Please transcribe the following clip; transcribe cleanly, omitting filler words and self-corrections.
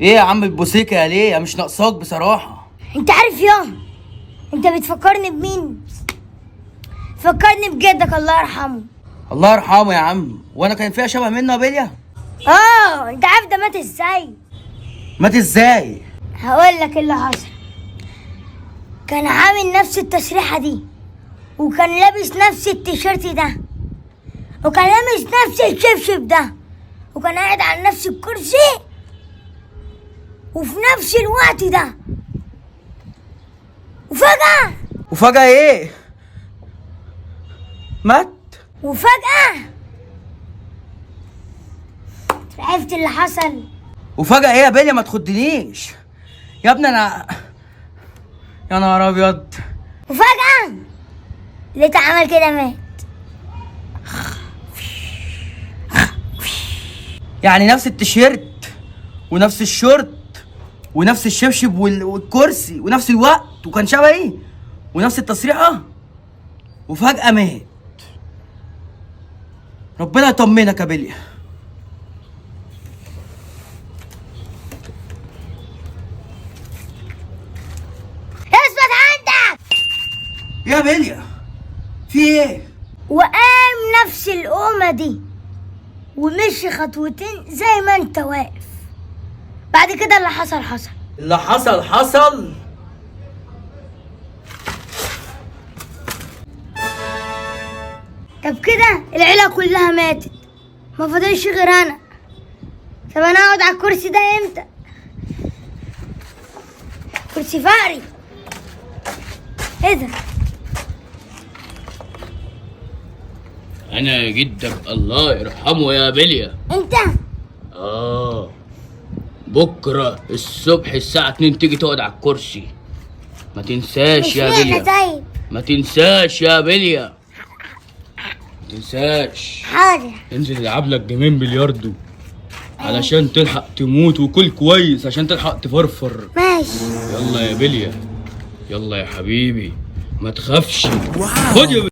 ايه يا عم البوسيكه ليه؟ مش ناقصاك بصراحه. انت عارف انت بتفكرني بمين؟ فكرني بجدك الله يرحمه. الله يرحمه يا عم، وانا كان فيها شبه منه يا بليا؟ انت عارف ده مات ازاي؟ مات ازاي؟ هقول لك اللي حصل. كان عامل نفس التسريحه دي، وكان لابس نفس التيشيرت ده، وكان لابس نفس الشبشب ده، وكان قاعد على نفس الكرسي، وفي نفس الوقت ده. وفجأة ايه؟ مات؟ وفجأة عرفت اللي حصل. وفجأة ايه يا بليا؟ ما تخدنيش يا ابني انا. يا نهار ابيض. وفجأة لقيت عمل كده مات. يعني نفس التيشيرت ونفس الشورت ونفس الشبشب والكرسي ونفس الوقت، وكان شبهي ونفس التصريحة، وفجأة مات. ربنا يطمنك يا بليا. اثبت عندك. يا بليا في ايه؟ وقام نفس القومة دي ومشي خطوتين زي ما انت واقف. بعد كده اللي حصل حصل. اللي حصل حصل. طب كده العيلة كلها ماتت، ما فضلش غير انا. طب انا اقعد على الكرسي ده امتى؟ كرسي فقري. ايه ده؟ انا جدك الله يرحمه يا بليا. انت؟ بكره الصبح الساعه 2 تيجي تقعد على الكرسي. ما تنساش يا بليا. طيب ما تنساش يا بليا، ما تنساش. حاضر. انزل العب لك جيمين بلياردو علشان تلحق تموت، وكل كويس عشان تلحق تفرفر. ماشي. يلا يا بليا، يلا يا حبيبي، ما تخافش. خد يا